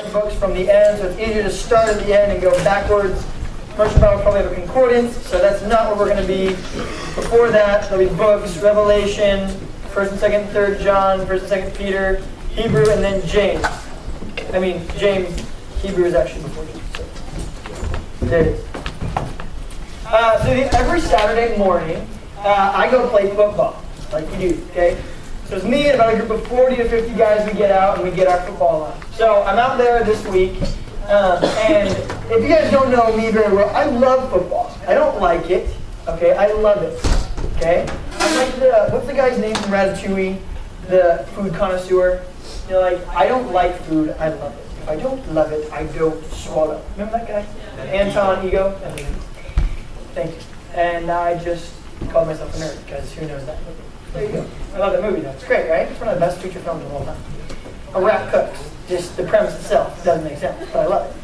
5 books from the end, so it's easier to start at the end and go backwards. Commercial Bible probably have a concordance, so that's not where we're going to be. Before that, there'll be books, Revelation, 1st and 2nd, 3rd John, 1st and 2nd Peter, Hebrew, and then James. James, Hebrew is actually before James. So there it is. Every Saturday morning, I go play football, like you do, okay? So it's me and about a group of 40 to 50 guys. We get out and we get our football on. So I'm out there this week, and if you guys don't know me very well, I love football. I don't like it, okay? I love it, okay? I'm like what's the guy's name from Ratatouille? The food connoisseur. You're like, I don't like food, I love it. If I don't love it, I don't swallow. Remember that guy? Anton Ego? Thank you. And I just called myself a nerd, because who knows that movie? There you go. I love that movie, though. It's great, right? It's one of the best feature films of all time. A rat cooks. Just the premise itself doesn't make sense, but I love it.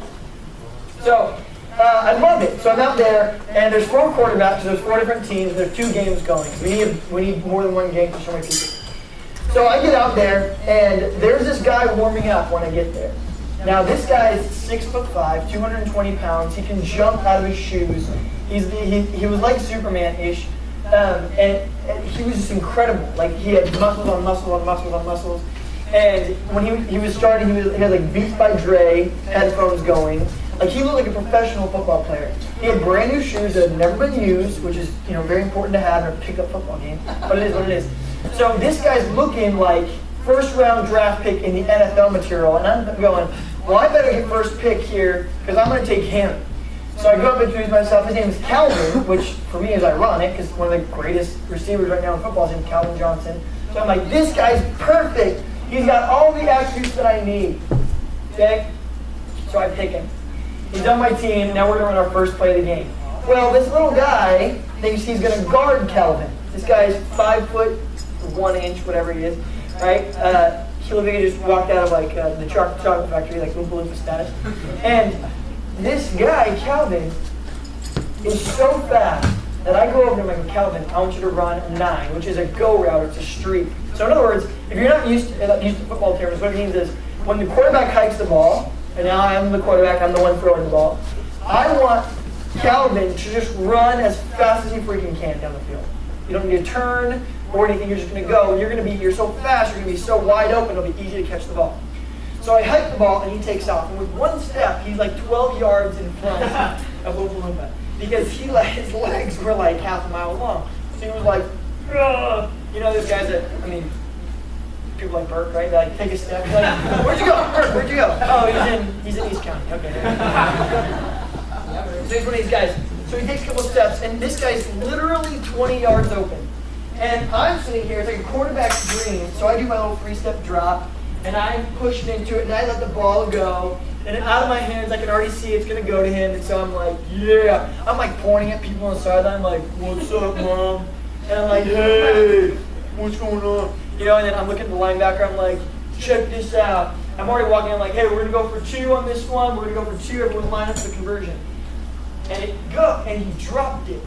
So, I love it. So I'm out there, and there's 4 quarterbacks, there's 4 different teams, there's 2 games going. We need more than one game for so many people. So I get out there, and there's this guy warming up when I get there. Now, this guy is 6'5", 220 pounds. He can jump out of his shoes. He was like Superman-ish. And he was just incredible. Like, he had muscles on muscles on muscles on muscles. And when he was starting, he had like Beats by Dre headphones going. Like, he looked like a professional football player. He had brand new shoes that had never been used, which is very important to have in a pickup football game. But it is what it is. So this guy's looking like first round draft pick in the NFL material, and I'm going, well, I better get first pick here because I'm going to take him. So I go up and introduce myself. His name is Calvin, which for me is ironic because one of the greatest receivers right now in football is named Calvin Johnson. So I'm like, this guy's perfect. He's got all the attributes that I need. Okay? So I pick him. He's on my team. Now we're going to run our first play of the game. Well, this little guy thinks he's going to guard Calvin. This guy's 5'1", whatever he is, right? He looked like he just walked out of like the chocolate factory, like Oompa Loompa status. And this guy, Calvin, is so fast that I go over to him and Calvin, I want you to run 9, which is a go route, it's a streak. So in other words, if you're not used to football terms, what it means is when the quarterback hikes the ball, and now I'm the quarterback, I'm the one throwing the ball, I want Calvin to just run as fast as he freaking can down the field. You don't need to turn or anything, you're just going to go. You're so fast, you're going to be so wide open, it'll be easy to catch the ball. So I hike the ball and he takes off. And with one step, he's like 12 yards in front of Oompa Loompa. Because his legs were like half a mile long. So he was like, ugh. Those guys that, people like Burke, right? They like take a step. Like, where'd you go? Burke, where'd you go? Oh, he's in East County. Okay. So he's one of these guys. So he takes a couple steps, and this guy's literally 20 yards open. And I'm sitting here, it's like a quarterback's dream. So I do my little 3-step drop. And I'm pushing into it, and I let the ball go. And out of my hands, I can already see it's going to go to him. And so I'm like, yeah. I'm like pointing at people on the sideline. I'm like, what's up, Mom? And I'm like, hey, what's going on? And then I'm looking at the linebacker. I'm like, check this out. I'm already walking. I'm like, hey, we're going to go for 2 on this one. We're going to go for 2. Everyone line up for the conversion. And he dropped it.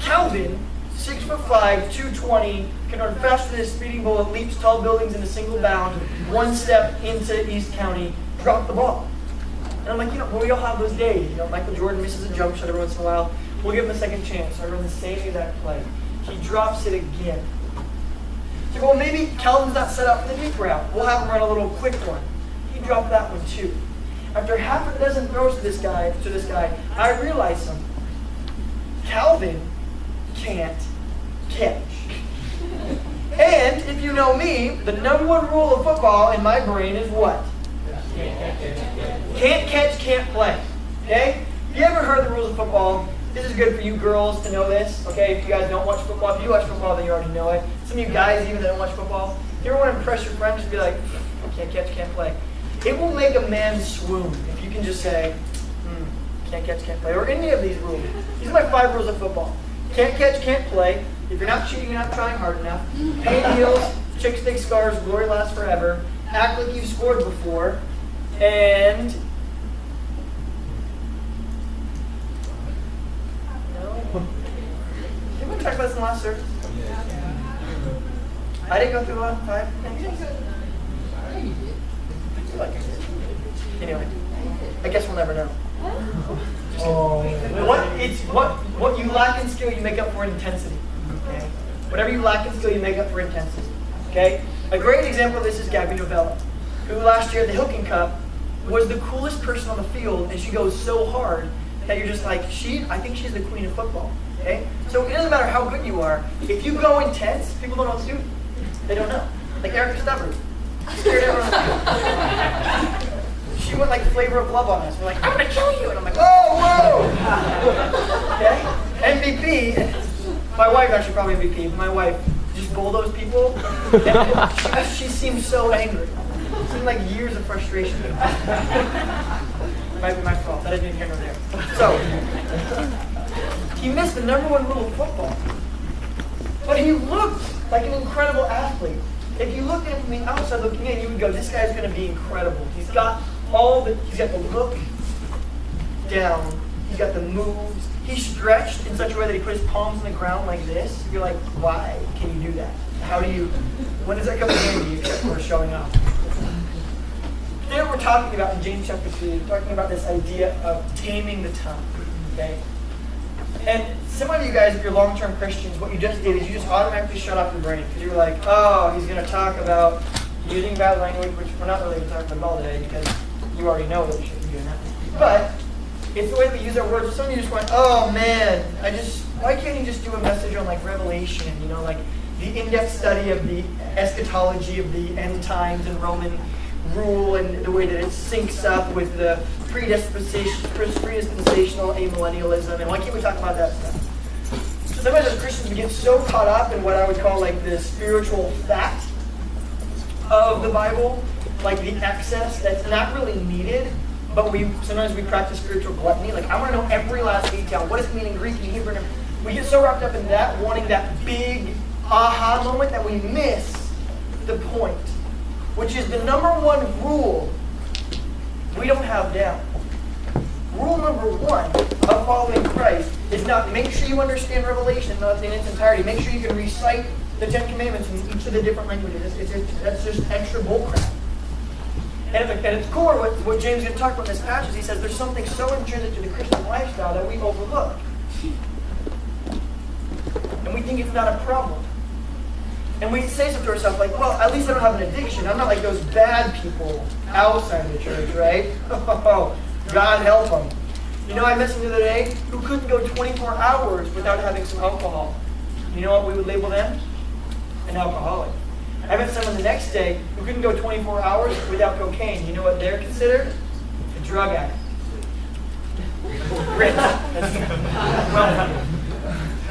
Calvin, 6'5", 220, can run faster than a speeding bullet, leaps tall buildings in a single bound, 1 step into East County, dropped the ball. And I'm like, we all have those days. Michael Jordan misses a jump shot every once in a while. We'll give him a second chance. So I run the same exact play. He drops it again. So well, maybe Calvin's not set up for the deep route. We'll have him run a little quick one. He dropped that one too. After half a dozen throws to this guy, I realized something. Calvin can't catch. And if you know me, the number 1 rule of football in my brain is what? Can't catch, can't play. Okay? If you ever heard the rules of football, this is good for you girls to know this. Okay? If you guys don't watch football, if you watch football, then you already know it. Some of you guys even that don't watch football, if you ever want to impress your friends, just be like, can't catch, can't play. It will make a man swoon if you can just say, can't catch, can't play, or any of these rules. These are my 5 rules of football. Can't catch, can't play. If you're not cheating, you're not trying hard enough. Pain heals, chicks dig scars, glory lasts forever. Act like you've scored before. And did we talk about this in the last service? I didn't go through the last 5 things. I feel like I did. I guess we'll never know. What you lack in skill, you make up for in intensity. Okay? Whatever you lack in skill, you make up for intensity. Okay? A great example of this is Gabby Novella, who last year at the Hilton Cup was the coolest person on the field, and she goes so hard that you're just like, I think she's the queen of football. Okay? So it doesn't matter how good you are. If you go intense, people don't know what to do. They don't know. Like Erica Stubber. She scared everyone. She went like flavor of love on us. We're like, I'm going to kill you. And I'm like, whoa. Okay? MVP. My wife actually probably MVP. My wife just bulldozed people. And she seemed so angry. It seemed like years of frustration. Might be my fault. I didn't even hear there. So, he missed the #1 rule of football. But he looked like an incredible athlete. If you looked at him from the outside looking in, you would go, this guy's going to be incredible. He's got the look down. He's got the moves. He's stretched in such a way that he put his palms on the ground like this. You're like, why can you do that? When does that come in handy except for showing up? Today we're talking about in James chapter 3, we're talking about this idea of taming the tongue. Okay? And some of you guys, if you're long-term Christians, what you just did is you just automatically shut off your brain. Because you were like, oh, he's going to talk about using bad language, which we're not really going to talk about all today because you already know that we shouldn't be doing that. But it's the way we use our words. Some of you just went, oh man, why can't he just do a message on like Revelation, like the in-depth study of the eschatology of the end times and Roman rule and the way that it syncs up with the predispensational amillennialism, and why can't we talk about that stuff? So sometimes as Christians we get so caught up in what I would call like the spiritual fat of the Bible, like the excess that's not really needed, but sometimes we practice spiritual gluttony. Like, I want to know every last detail. What does it mean in Greek and Hebrew? We get so wrapped up in that, wanting that big aha moment that we miss the point, which is the #1 rule we don't have down. Rule #1 of following Christ is not make sure you understand Revelation in its entirety. Make sure you can recite the 10 Commandments in each of the different languages. That's just extra bullcrap. And at its core, what James is going to talk about in this passage, he says there's something so intrinsic to the Christian lifestyle that we overlook. And we think it's not a problem. And we say something to ourselves like, well, at least I don't have an addiction. I'm not like those bad people outside of the church, right? Oh, God help them. I met someone the other day who couldn't go 24 hours without having some alcohol. You know what we would label them? An alcoholic. I met someone the next day who couldn't go 24 hours without cocaine. You know what they're considered? A drug addict. Rich.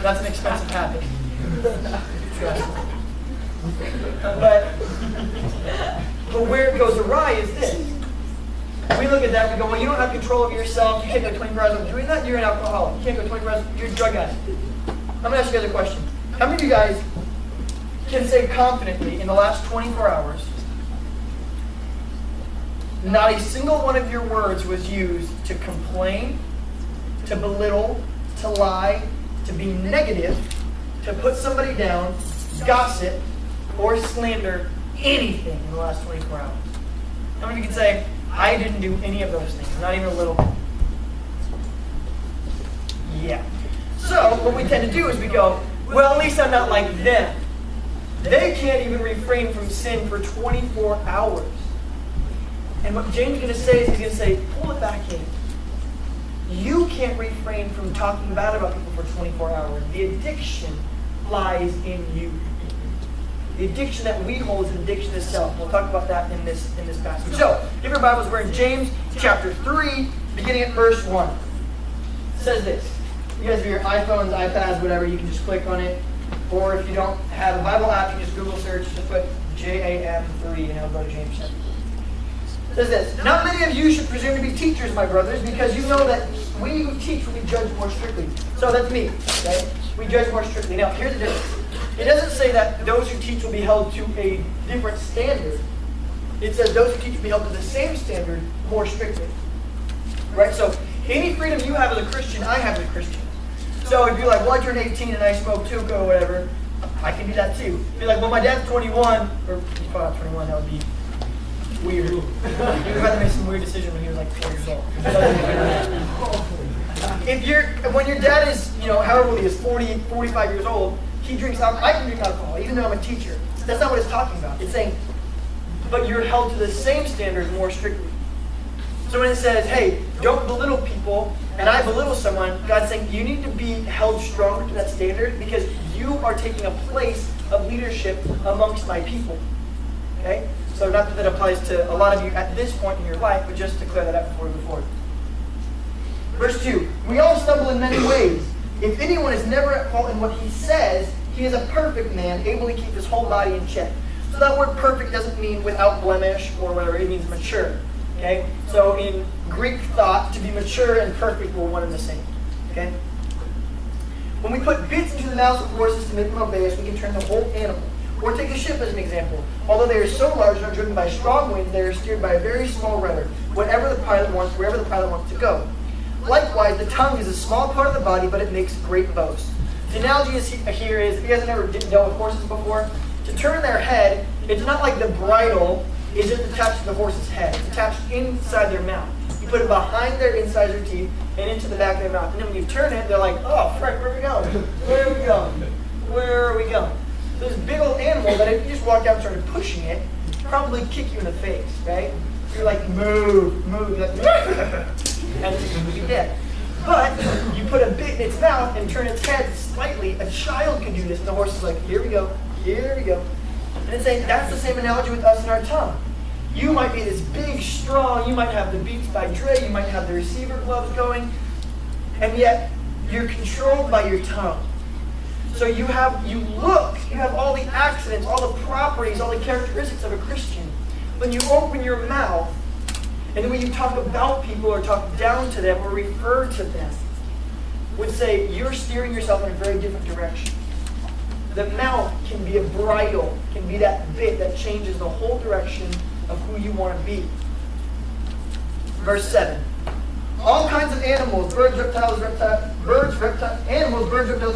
That's an expensive habit. But where it goes awry is this. We look at that and we go, well, you don't have control over yourself. You can't go 24 hours without doing that. You're an alcoholic. You can't go 24 hours. You're a drug addict. I'm going to ask you guys a question. How many of you guys can say confidently in the last 24 hours, not a single one of your words was used to complain, to belittle, to lie, to be negative, to put somebody down, gossip, or slander anything in the last 24 hours? How many of you can say, I didn't do any of those things, not even a little bit? Yeah. So what we tend to do is we go, well, at least I'm not like them. They can't even refrain from sin for 24 hours. And what James is going to say is he's going to say, pull it back in. You can't refrain from talking bad about people for 24 hours. The addiction lies in you. The addiction that we hold is an addiction to self. We'll talk about that in this passage. So, if your Bibles, we're in James chapter 3, beginning at verse 1. It says this. You guys have your iPhones, iPads, whatever, you can just click on it. Or if you don't have a Bible app, you can just Google search, just put JAM3 and it'll go to James chapter 3. It says this. Not many of you should presume to be teachers, my brothers, because you know that we who teach will be judged more strictly. So that's me, okay? We judge more strictly. Now, here's the difference. It doesn't say that those who teach will be held to a different standard. It says those who teach will be held to the same standard more strictly. Right? So any freedom you have as a Christian, I have as a Christian. So if you're like, well, I turned 18 and I smoke hookah or whatever, I can do that too. If you're like, well, my dad's 21, or you call out 21, that would be weird. He was about to make some weird decision when he was like 4 years old. When your dad is, however old he is, 40, 45 years old, he drinks alcohol. I can drink alcohol, even though I'm a teacher. That's not what it's talking about. It's saying, but you're held to the same standard more strictly. So when it says, hey, don't belittle people, and I belittle someone, God's saying you need to be held stronger to that standard because you are taking a place of leadership amongst my people. Okay? So not that that applies to a lot of you at this point in your life, but just to clear that up before we move forward. Verse 2, we all stumble in many ways. If anyone is never at fault in what he says, he is a perfect man, able to keep his whole body in check. So that word perfect doesn't mean without blemish or whatever, it means mature. Okay? So in Greek thought, to be mature and perfect were one and the same. Okay? When we put bits into the mouths of horses to make them obey us, we can turn the whole animal. Or take a ship as an example. Although they are so large and are driven by strong winds, they are steered by a very small rudder, wherever the pilot wants to go. Likewise, the tongue is a small part of the body, but it makes great boast. The analogy here is, if you guys have never dealt with horses before, to turn their head, it's not like the bridle is just attached to the horse's head. It's attached inside their mouth. You put it behind their incisor teeth and into the back of their mouth. And then when you turn it, they're like, oh, frick, where are we going? Where are we going? Where are we going? This big old animal that if you just walked out and started pushing it, probably kick you in the face, right? You're like, move, like, and it's going to be dead. But you put a bit in its mouth and turn its head slightly. A child can do this, and the horse is like, here we go, here we go. And it's saying that's the same analogy with us and our tongue. You might be this big, strong, you might have the Beats by Dre, you might have the receiver gloves going, and yet you're controlled by your tongue. So you have all the accidents, all the properties, all the characteristics of a Christian. When you open your mouth, and the way you talk about people or talk down to them or refer to them, would say you're steering yourself in a very different direction. The mouth can be a bridle, can be that bit that changes the whole direction of who you want to be. Verse 7. All kinds of animals, birds, reptiles, and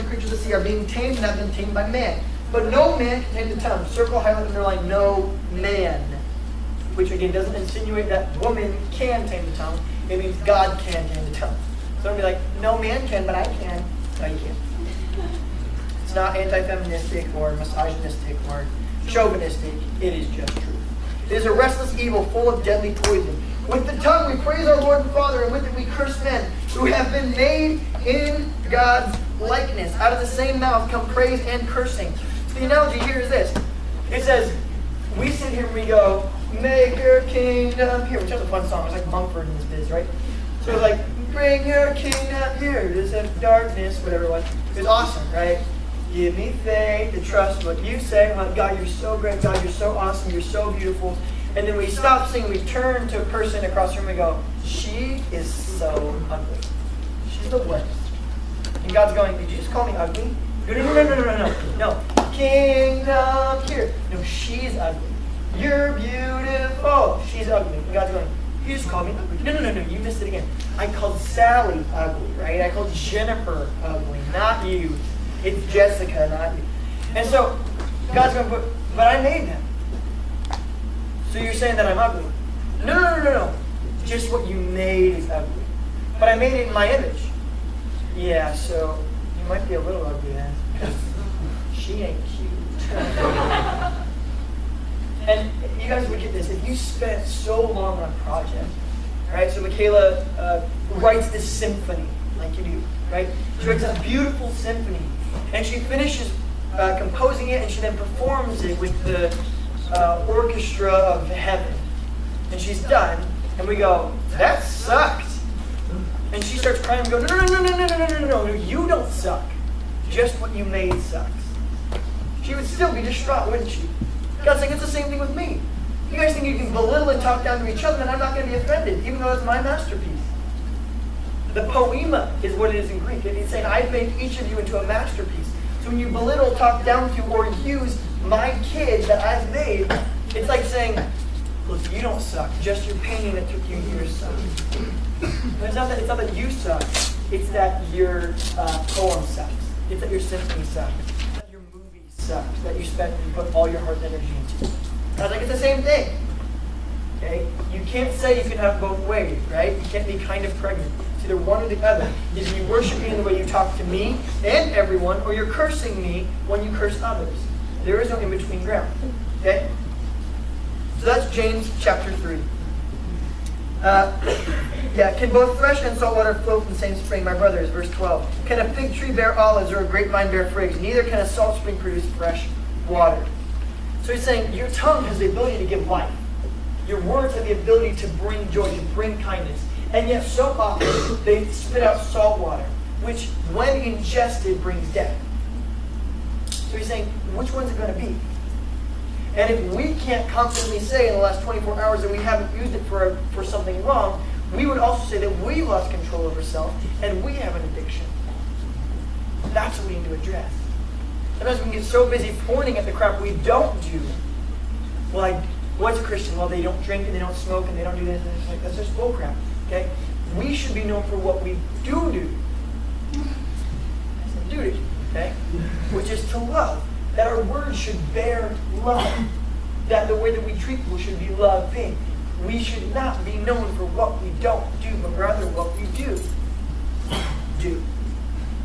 creatures of the sea are being tamed and have been tamed by man. But no man can tame the tongue. Circle, highlight, underline, no man. Which again doesn't insinuate that woman can tame the tongue. It means God can tame the tongue. So don't be like, no man can, but I can. No, you can't. It's not anti-feministic or misogynistic or chauvinistic. It is just true. It is a restless evil full of deadly poison. With the tongue we praise our Lord and Father, and with it we curse men who have been made in God's likeness. Out of the same mouth come praise and cursing. So the analogy here is this. It says, we sit here and we go, make your kingdom here, which is a fun song. It's like Mumford in this biz, right? So it's like, bring your kingdom here, this is darkness, whatever it was. It was awesome, right? Give me faith to trust what you say. Oh, God, you're so great. God, you're so awesome. You're so beautiful. And then we stop singing. We turn to a person across the room and go, she is so ugly. She's the worst. And God's going, did you just call me ugly? No. Kingdom here. No, she's ugly. You're beautiful. She's ugly. And God's going, you just called me ugly. No. You missed it again. I called Sally ugly, right? I called Jennifer ugly, not you. It's Jessica, not you. And so God's going, but I made them. So you're saying that I'm ugly? No. Just what you made is ugly. But I made it in my image. Yeah, so you might be a little ugly then. Because she ain't cute. And you guys would get this. If you spent so long on a project, right? So Michaela writes this symphony, like you do, right? She writes this beautiful symphony. And she finishes composing it, and she then performs it with the orchestra of heaven. And she's done, and we go, that sucked. And she starts crying and we go, no, you don't suck. Just what you made sucks. She would still be distraught, wouldn't she? God's saying, it's the same thing with me. You guys think you can belittle and talk down to each other, and I'm not going to be offended, even though it's my masterpiece. The poema is what it is in Greek. It's saying, I've made each of you into a masterpiece. So when you belittle, talk down to, or use my kid that I've made, it's like saying, look, you don't suck. Just your painting that took you years sucks. It's not that you suck. It's that your poem sucks. It's that your symphony sucks. It's that your movie sucks. That you spent and put all your heart and energy into. I was like, it's the same thing. Okay? You can't say you can have both ways, right? You can't be kind of pregnant. It's either one or the other. Either you worship me in the way you talk to me and everyone, or you're cursing me when you curse others. There is no in-between ground. Okay? So that's James chapter 3. Can both fresh and salt water flow from the same spring, my brothers? Verse 12. Can a fig tree bear olives or a grapevine bear figs? Neither can a salt spring produce fresh water. So he's saying your tongue has the ability to give life. Your words have the ability to bring joy, to bring kindness. And yet so often they spit out salt water, which when ingested brings death. So he's saying, which one's it going to be? And if we can't confidently say in the last 24 hours that we haven't used it for something wrong, we would also say that we lost control over self and we have an addiction. That's what we need to address. Sometimes we can get so busy pointing at the crap we don't do. Well, what's a Christian? Well, they don't drink and they don't smoke and they don't do this. And it's like, that's just bull crap. Okay? We should be known for what we do. That's duty. Okay? Which is to love. That our words should bear love. That the way that we treat people should be loving. We should not be known for what we don't do, but rather what we do.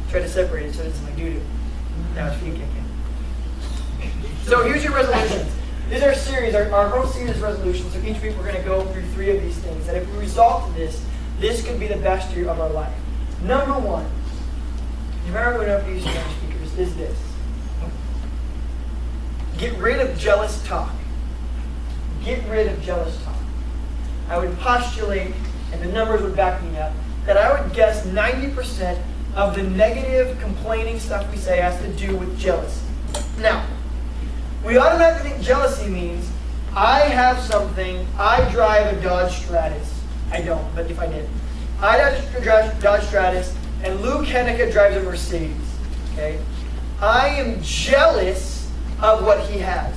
Try to separate it so it's like do. Now it's feet kicking. So here's your resolutions. This is our series, our whole series is resolutions. So each week we're going to go through 3 of these things. And if we resolve to this could be the best year of our life. Number 1, you remember when these Spanish speakers, is this. Get rid of jealous talk. Get rid of jealous talk. I would postulate, and the numbers would back me up, that I would guess 90% of the negative, complaining stuff we say has to do with jealousy. Now, we automatically think jealousy means I have something, I drive a Dodge Stratus. I don't, but if I did. I drive a Dodge Stratus, and Luke Henneke drives a Mercedes. Okay? I am jealous of what he has.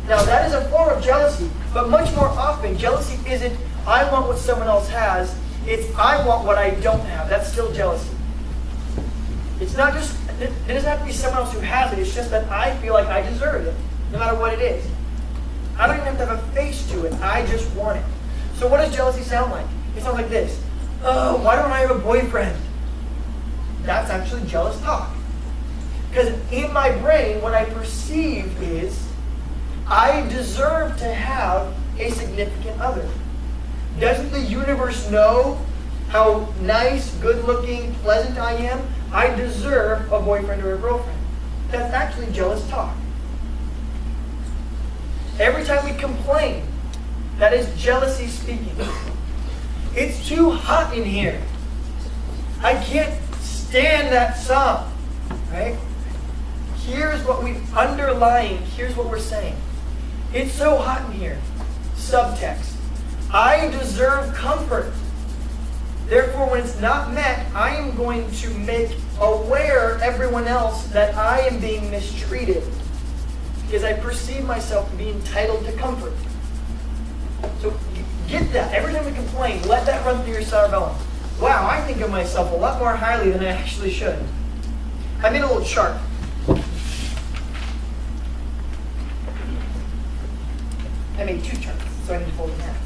Now that is a form of jealousy, but much more often, jealousy isn't I want what someone else has, it's I want what I don't have. That's still jealousy. It's not just, it doesn't have to be someone else who has it, it's just that I feel like I deserve it, no matter what it is. I don't even have to have a face to it, I just want it. So what does jealousy sound like? It sounds like this. Oh, why don't I have a boyfriend? That's actually jealous talk. Because in my brain, what I perceive is, I deserve to have a significant other. Doesn't the universe know how nice, good-looking, pleasant I am? I deserve a boyfriend or a girlfriend. That's actually jealous talk. Every time we complain, that is jealousy speaking. It's too hot in here. I can't stand that song. Right? Here's what here's what we're saying. It's so hot in here. Subtext. I deserve comfort. Therefore, when it's not met, I am going to make aware everyone else that I am being mistreated. Because I perceive myself to be entitled to comfort. So get that. Every time we complain, let that run through your cerebellum. Wow, I think of myself a lot more highly than I actually should. I made a little chart. I made 2 charts, so I need to fold them in half.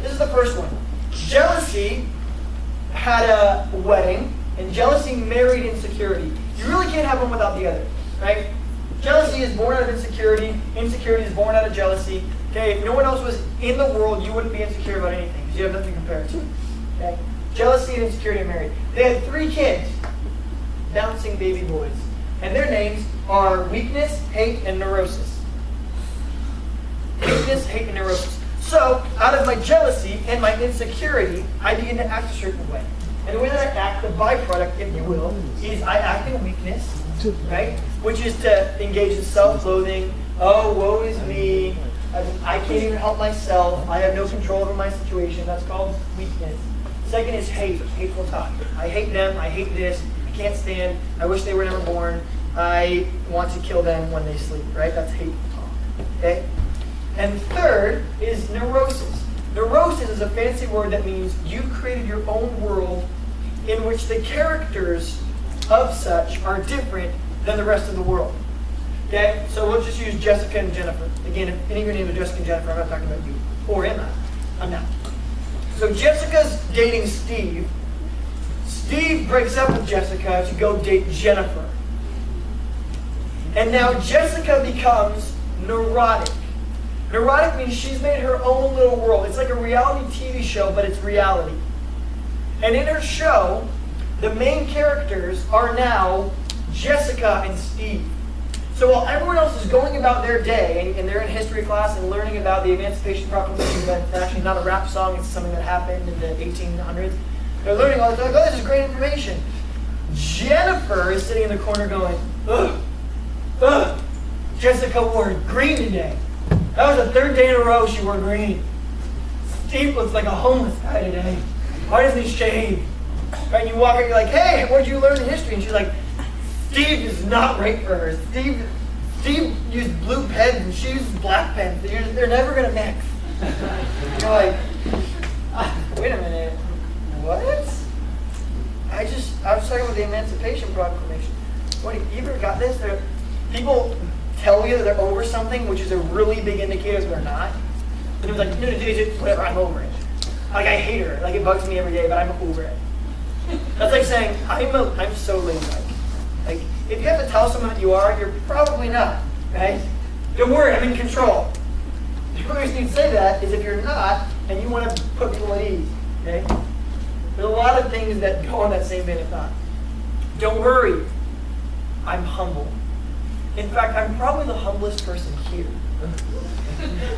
This is the first one. Jealousy had a wedding, and jealousy married insecurity. You really can't have one without the other, right? Jealousy is born out of insecurity. Insecurity is born out of jealousy. Okay, if no one else was in the world, you wouldn't be insecure about anything because you have nothing to compare it to. Okay? Jealousy and insecurity are married. They had 3 kids, bouncing baby boys, and their names are weakness, hate, and neurosis. Weakness, hate, and neurosis. So, out of my jealousy and my insecurity, I begin to act a certain way. And the way that I act, the byproduct, if you will, is I act in weakness, right? Which is to engage in self-loathing. Oh, woe is me. I can't even help myself. I have no control over my situation. That's called weakness. Second is hate, hateful talk. I hate them. I hate this. I can't stand. I wish they were never born. I want to kill them when they sleep, right? That's hateful talk, okay? And third is neurosis. Neurosis is a fancy word that means you created your own world in which the characters of such are different than the rest of the world. Okay, so we'll just use Jessica and Jennifer. Again, if any of your names are Jessica and Jennifer, I'm not talking about you. Or am I? I'm not. So Jessica's dating Steve. Steve breaks up with Jessica to go date Jennifer. And now Jessica becomes neurotic. Neurotic means she's made her own little world. It's like a reality TV show, but it's reality. And in her show, the main characters are now Jessica and Steve. So while everyone else is going about their day, and they're in history class and learning about the Emancipation Proclamation, that's actually not a rap song, it's something that happened in the 1800s. They're learning all this, like, oh, this is great information. Jennifer is sitting in the corner going, ugh, Jessica wore green today. That was the third day in a row she wore green. Steve looks like a homeless guy today. Why doesn't he shave? Right, and you walk in, you're like, hey, what did you learn in history? And she's like, Steve is not right for her. Steve used blue pens and she uses black pens. They're never going to mix. You're like, wait a minute, what? I was talking about the Emancipation Proclamation. What, you ever got this? People tell you that they're over something, which is a really big indicator that they're not. And it was like, no, whatever, I'm over it. Like, I hate her. Like, it bugs me every day, but I'm over it. That's like saying, I'm so lazy. Like, if you have to tell someone that you are, you're probably not, right? Don't worry, I'm in control. The only reason you say that is if you're not, and you want to put people at ease, okay? There's a lot of things that go on that same vein of thought. Don't worry, I'm humble. In fact, I'm probably the humblest person here.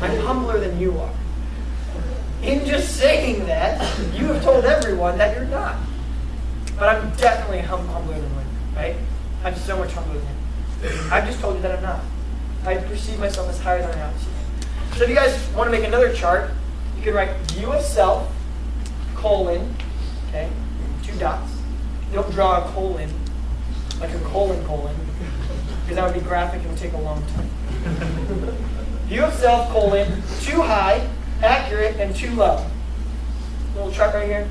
I'm humbler than you are. In just saying that, you have told everyone that you're not. But I'm definitely humbler than you, right? I'm so much humbler than him. I've just told you that I'm not. I perceive myself as higher than I am. So if you guys want to make another chart, you can write view of self, colon, okay, 2 dots. You don't draw a colon, like a colon, because that would be graphic and would take a long time. View of self, colon, too high, accurate, and too low. Little chart right here.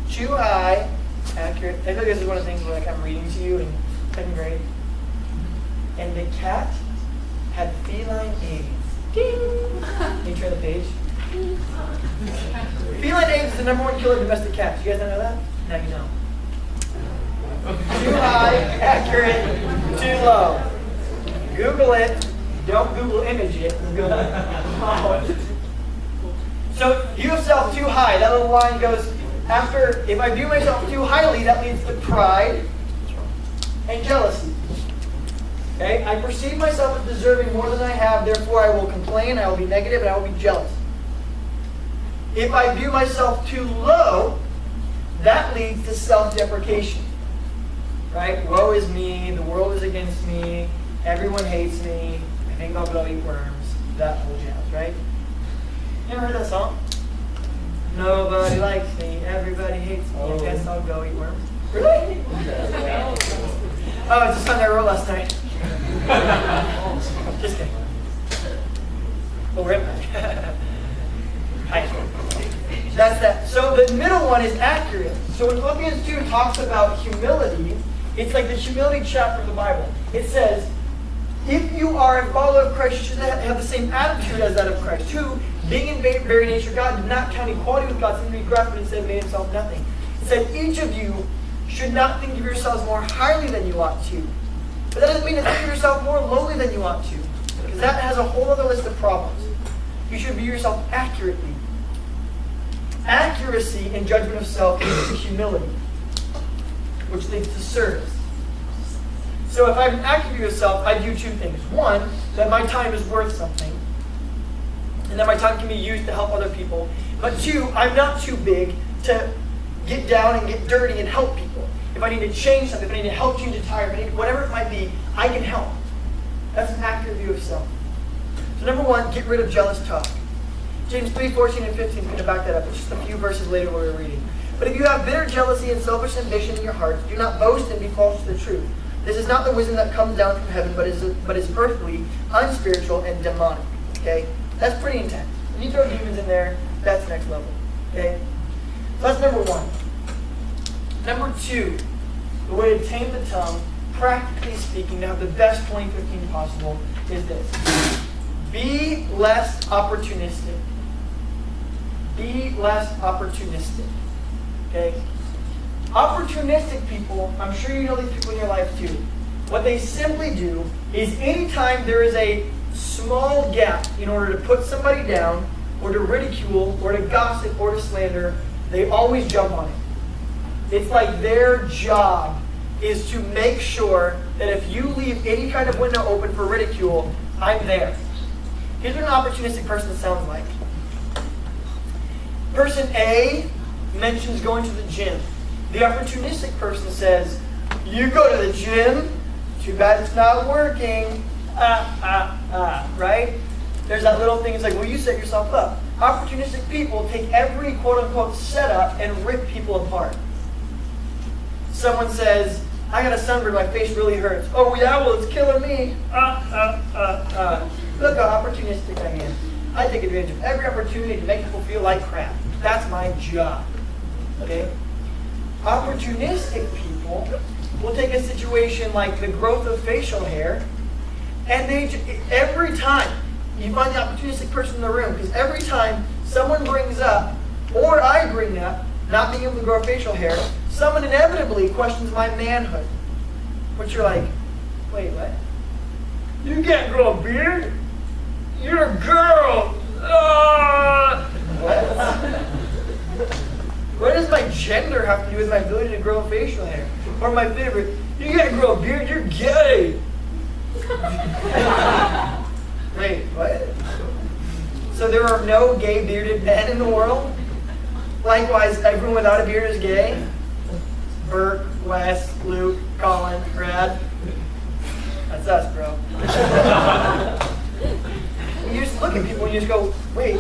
Too high, accurate. I feel like this is one of the things where like I'm reading to you in 2nd grade. And the cat had feline AIDS. Ding! Can you turn the page? Feline AIDS is the #1 killer of domestic cats. You guys don't know that? Now you know. Too high, accurate, too low. Google it. Don't Google image it. Google it. So view of self too high. That little line goes after, if I view myself too highly, that leads to pride and jealousy. Okay? I perceive myself as deserving more than I have, therefore I will complain, I will be negative, and I will be jealous. If I view myself too low, that leads to self-deprecation. Right? Woe is me, the world is against me, everyone hates me, I think I'll go eat worms, that whole jazz, right? You ever heard that song? Nobody likes me, everybody hates me, I guess I'll go eat worms. Really? Oh, it's a song I wrote last night. Just kidding. Oh, we're That's that. So the middle one is accurate. So when Philippians 2 talks about humility, it's like the humility chapter of the Bible. It says, if you are a follower of Christ, you should have the same attitude as that of Christ, who, being in very nature God, did not count equality with God something to be grasped, but instead made himself nothing. It said, each of you should not think of yourselves more highly than you ought to. But that doesn't mean to think of yourself more lowly than you ought to, because that has a whole other list of problems. You should view yourself accurately. Accuracy in judgment of self leads to humility, which leads to service. So if I have an accurate view of self, I do 2 things. 1, that my time is worth something, and that my time can be used to help other people. But 2, I'm not too big to get down and get dirty and help people. If I need to change something, if I need to help change a tire, if I need, whatever it might be, I can help. That's an accurate view of self. So number 1, get rid of jealous talk. James 3:14 and 15 is going to back that up. It's just a few verses later where we're reading. But if you have bitter jealousy and selfish ambition in your hearts, do not boast and be false to the truth. This is not the wisdom that comes down from heaven, but is earthly, unspiritual, and demonic. Okay? That's pretty intense. When you throw demons in there, that's next level. Okay? So that's number 1. Number 2, the way to tame the tongue practically speaking, to have the best 2015 possible is this. Be less opportunistic. Be less opportunistic. Okay? Opportunistic people, I'm sure you know these people in your life too. What they simply do is anytime there is a small gap in order to put somebody down, or to ridicule, or to gossip, or to slander, they always jump on it. It's like their job is to make sure that if you leave any kind of window open for ridicule, I'm there. Here's what an opportunistic person sounds like. Person A mentions going to the gym. The opportunistic person says, you go to the gym? Too bad it's not working. Right? There's that little thing, it's like, well, you set yourself up. Opportunistic people take every quote-unquote setup and rip people apart. Someone says, I got a sunburn, my face really hurts. Oh yeah, well it's killing me. Look how opportunistic I am. I take advantage of every opportunity to make people feel like crap. That's my job. Okay? Opportunistic people will take a situation like the growth of facial hair, and every time you find the opportunistic person in the room, because every time someone brings up, or I bring up, not being able to grow facial hair, someone inevitably questions my manhood. But you're like, wait, what? You can't grow a beard? You're a girl! What? What does my gender have to do with my ability to grow facial hair? Or my favorite, you can't grow a beard, you're gay! Wait, what? So there are no gay bearded men in the world? Likewise, everyone without a beard is gay? Burke, Wes, Luke, Colin, Brad. That's us, bro. You just look at people and you just go, wait,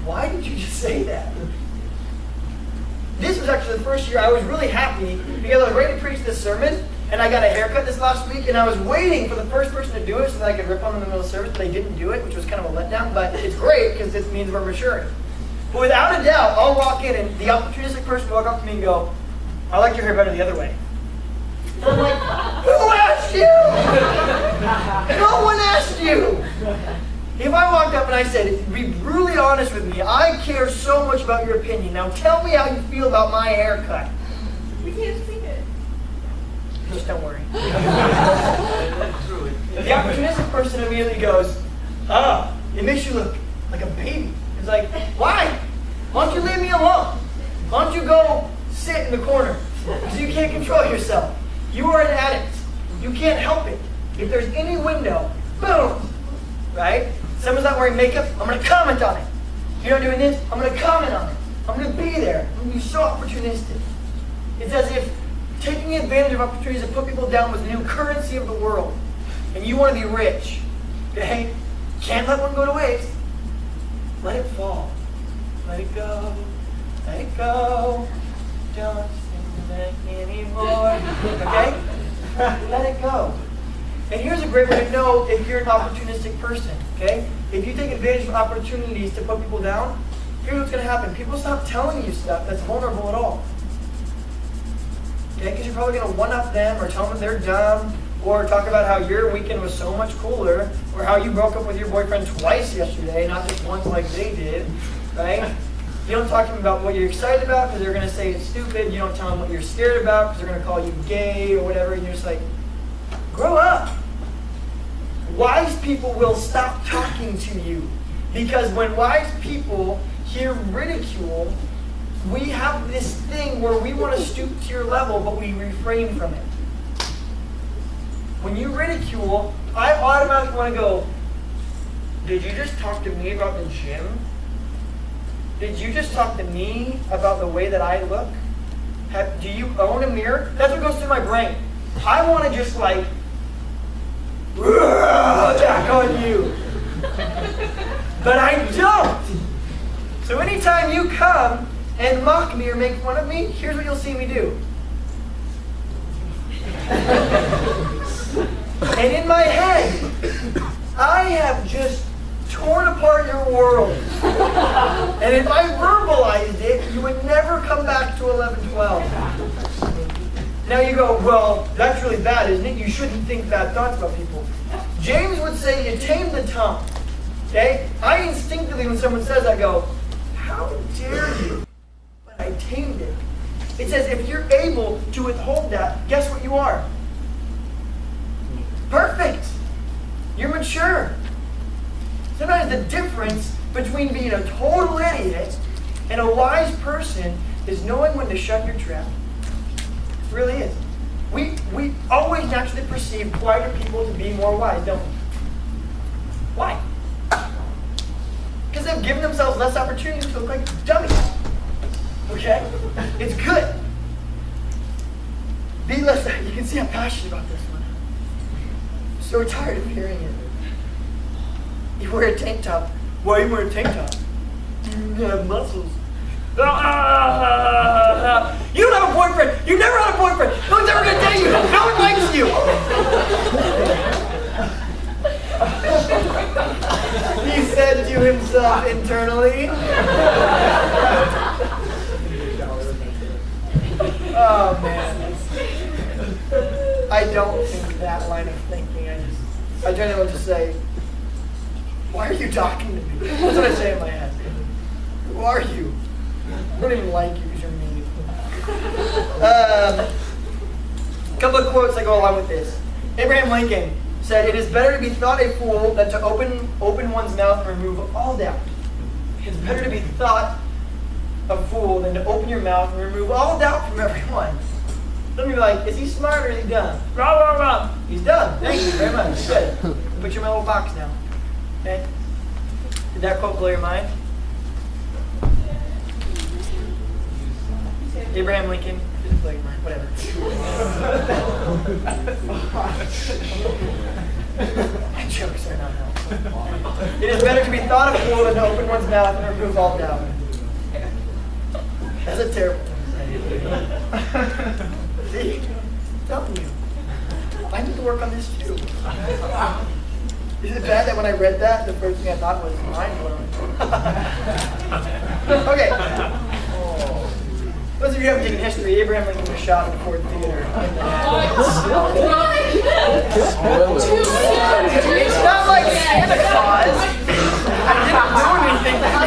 why did you just say that? This was actually the first year I was really happy because I was ready to preach this sermon, and I got a haircut this last week, and I was waiting for the first person to do it so that I could rip on them in the middle of the service, but they didn't do it, which was kind of a letdown, but it's great because this means we're maturing. But without a doubt, I'll walk in and the opportunistic person will walk up to me and go, I like your hair better the other way. And I'm like, who asked you? No one asked you. If I walked up and I said, be brutally honest with me, I care so much about your opinion. Now tell me how you feel about my haircut. We can't see it. Just don't worry. The opportunistic person immediately goes, it makes you look like a baby. It's like, why? Why don't you leave me alone? Why don't you go sit in the corner? Because you can't control yourself. You are an addict. You can't help it. If there's any window, boom, right? Someone's not wearing makeup, I'm going to comment on it. You're not doing this, I'm going to comment on it. I'm going to be there. I'm going to be so opportunistic. It's as if taking advantage of opportunities to put people down was the new currency of the world. And you want to be rich. Okay? Can't let one go to waste. Let it fall. Let it go. Let it go. Don't sing back anymore. Okay? Let it go. And here's a great way to know if you're an opportunistic person. Okay? If you take advantage of opportunities to put people down, here's what's going to happen. People stop telling you stuff that's vulnerable at all. Okay? Because you're probably going to one-up them or tell them they're dumb, or talk about how your weekend was so much cooler, or how you broke up with your boyfriend twice yesterday, not just once like they did, right? You don't talk to them about what you're excited about because they're going to say it's stupid. You don't tell them what you're scared about because they're going to call you gay or whatever, and you're just like, grow up. Wise people will stop talking to you because when wise people hear ridicule, we have this thing where we want to stoop to your level, but we refrain from it. When you ridicule, I automatically want to go, did you just talk to me about the gym? Did you just talk to me about the way that I look? Do you own a mirror? That's what goes through my brain. I want to just like, attack on you. But I don't. So anytime you come and mock me or make fun of me, here's what you'll see me do. And in my head, I have just torn apart your world. And if I verbalized it, you would never come back to 1112. Now you go, well, that's really bad, isn't it? You shouldn't think bad thoughts about people. James would say you tame the tongue. Okay? I instinctively, when someone says that, go, how dare you? But I tamed it. It says if you're able to withhold that, guess what you are? Perfect. You're mature. Sometimes the difference between being a total idiot and a wise person is knowing when to shut your trap. It really is. We always naturally perceive quieter people to be more wise, don't we? Why? Because they've given themselves less opportunity to look like dummies. Okay? It's good. Be less. You can see I'm passionate about this one. I'm so tired of hearing it. You wear a tank top. Why you wear a tank top? You have muscles. You don't have a boyfriend. You never had a boyfriend. No one's ever going to date you. No one likes you. He said to himself internally. Oh, man. I don't think that line of thinking. I generally just say, why are you talking to me? That's what I say in my head. Who are you? I don't even like you because you're mean. A couple of quotes that go along with this. Abraham Lincoln said, "It is better to be thought a fool than to open one's mouth and remove all doubt." It's better to be thought a fool than to open your mouth and remove all doubt from everyone. Some of you are like, is he smart or is he dumb? Rah, rah, rah. He's dumb. Thank you very much. Good. Put you in my little box now. Okay? Did that quote blow your mind? Abraham Lincoln didn't blow your mind. Whatever. My jokes are not helpful. It is better to be thought a fool than to open one's mouth and remove all doubt. That's a terrible thing to say. See? I'm telling you. I need to work on this too. Is it bad that when I read that, the first thing I thought was mind blowing? Okay. Those of you who haven't taken history, Abraham Lincoln was shot in the Ford Theater. It's not like Santa Claus. I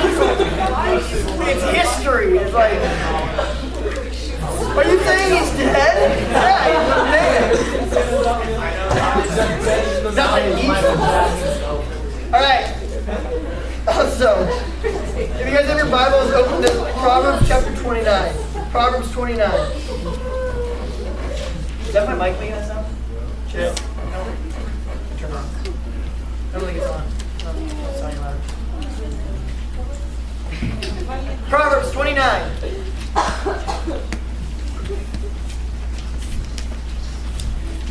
didn't do anything. It's history. It's like, are you saying he's dead? Yeah, he's dead. Not like evil. All right. Also, if you guys have your Bibles, open to Proverbs chapter 29. Proverbs 29. Is that my mic making that sound? Chill. No. Turn it on. I don't think it's on. It's not loud. Proverbs 29.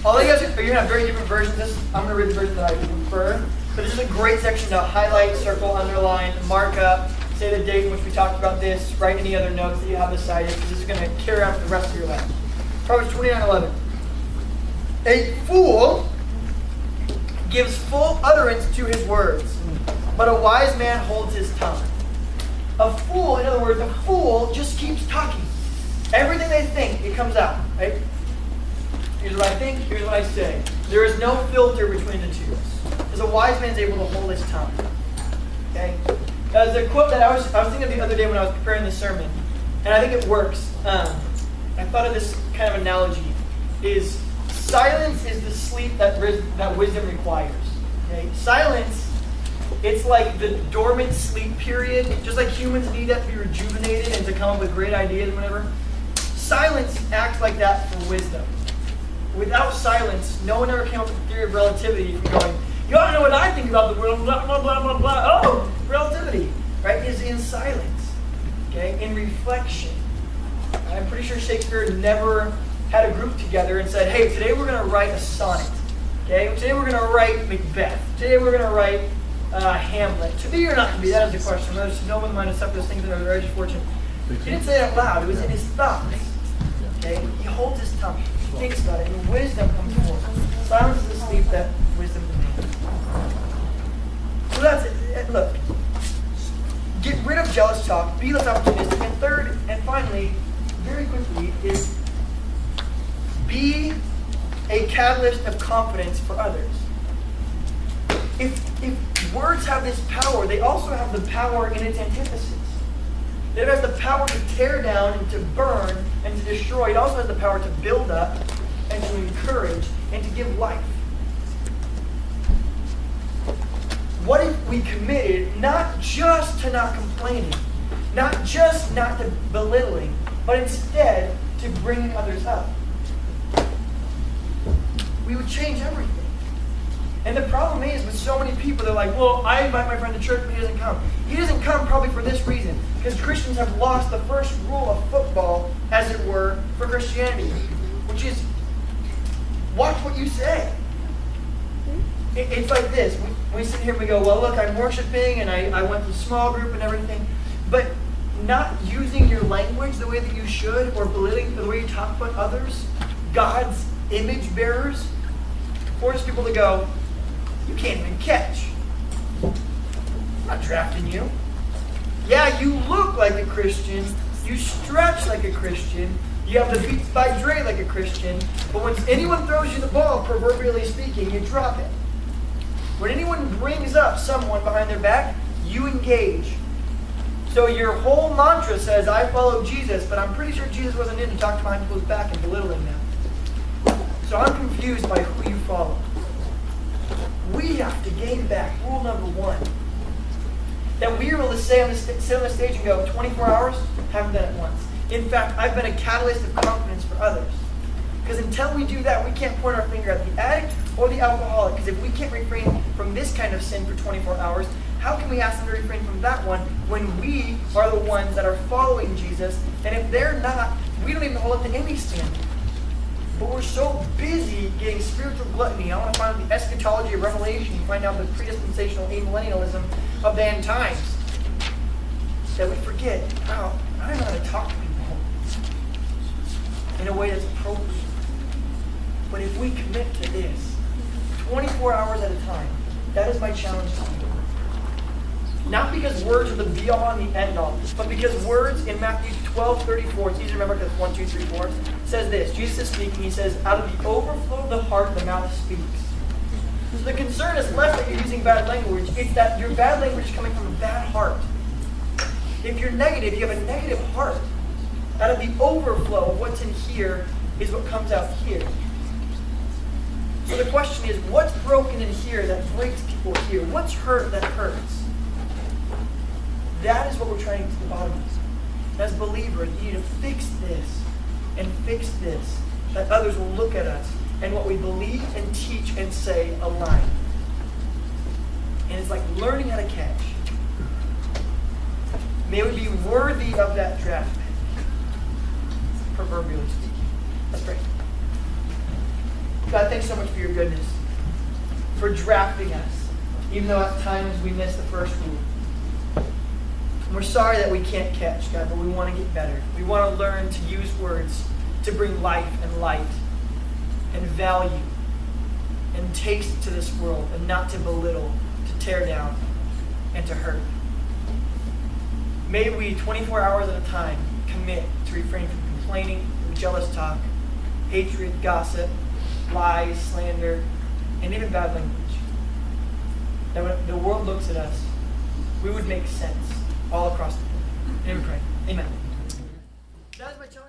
Although you guys are going to have very different versions of this, I'm going to read the version that I prefer. But this is a great section to highlight, circle, underline, mark up, say the date in which we talked about this, write any other notes that you have beside it, because this is going to carry out the rest of your life. Proverbs 29:11. A fool gives full utterance to his words, but a wise man holds his tongue. A fool, in other words, a fool just keeps talking. Everything they think, it comes out, right? Here's what I think, here's what I say. There is no filter between the two. Because a wise man's able to hold his tongue. Okay? There's a quote that I was thinking of the other day when I was preparing this sermon, and I think it works. I thought of this kind of analogy, is silence is the sleep that wisdom requires. Okay? Silence, it's like the dormant sleep period. Just like humans need that to be rejuvenated and to come up with great ideas and whatever. Silence acts like that for wisdom. Without silence, no one ever came up with the theory of relativity. If you're going, you ought to know what I think about the world, blah, blah, blah, blah, blah. Oh, relativity, right, is in silence, okay, in reflection. I'm pretty sure Shakespeare never had a group together and said, hey, today we're going to write a sonnet, okay? Today we're going to write Macbeth. Today we're going to write Hamlet. To be or not to be, that is the question. There's no one mind accept those things in our righteous fortune. He didn't say it out loud. It was in his thoughts, okay? He holds his tongue. He thinks about it, and wisdom comes forth. Silence is the sleep that wisdom demands. So that's it. Look, get rid of jealous talk, be less opportunistic, and third, and finally, very quickly, is Be a catalyst of confidence for others. If words have this power, they also have the power in its antithesis. It has the power to tear down and to burn and to destroy. It also has the power to build up and to encourage and to give life. What if we committed not just to not complaining, not just not to belittling, but instead to bringing others up? We would change everything. And the problem is with so many people, they're like, well, I invite my friend to church, but he doesn't come. He doesn't come probably for this reason, because Christians have lost the first rule of football, as it were, for Christianity, which is watch what you say. It's like this. We sit here and we go, well, look, I'm worshiping, and I went to small group and everything, but not using your language the way that you should, or belittling the way you talk about others, God's image bearers, force people to go, you can't even catch. I'm not drafting you. Yeah, you look like a Christian. You stretch like a Christian. You have the beats by Dre like a Christian. But when anyone throws you the ball, proverbially speaking, you drop it. When anyone brings up someone behind their back, you engage. So your whole mantra says, I follow Jesus, but I'm pretty sure Jesus wasn't in to talk behind people's back and belittling them. So I'm confused by who you follow. We have to gain back rule number one. That we are able to sit on the stage and go, 24 hours, haven't done it once. In fact, I've been a catalyst of confidence for others. Because until we do that, we can't point our finger at the addict or the alcoholic. Because if we can't refrain from this kind of sin for 24 hours, how can we ask them to refrain from that one when we are the ones that are following Jesus? And if they're not, we don't even hold up to any standard. But we're so busy getting spiritual gluttony. I want to find out the eschatology of Revelation, find out the predispensational amillennialism of the end times, that we forget, wow, I don't know how to talk to people in a way that's appropriate. But if we commit to this, 24 hours at a time, that is my challenge to you. Not because words are the be-all and the end-all, but because words in Matthew 12:34, it's easy to remember because it's 1, 2, 3, 4, says this. Jesus is speaking, he says, out of the overflow of the heart, the mouth speaks. So the concern is less that you're using bad language, it's that your bad language is coming from a bad heart. If you're negative, you have a negative heart. Out of the overflow of what's in here is what comes out here. So the question is, what's broken in here that breaks people here? What's hurt that hurts? That is what we're trying to get to the bottom of. As believers, we need to fix this and fix this, that others will look at us and what we believe and teach and say align. And it's like learning how to catch. May we be worthy of that draft pick, proverbially speaking. Let's pray. God, thanks so much for your goodness, for drafting us, even though at times we miss the first rule. And we're sorry that we can't catch, God, but we want to get better. We want to learn to use words to bring life and light and value and taste to this world, and not to belittle, to tear down, and to hurt. May we, 24 hours at a time, commit to refrain from complaining, from jealous talk, hatred, gossip, lies, slander, and even bad language. That when the world looks at us, we would make sense all across the board. And we pray. Amen. That is my challenge.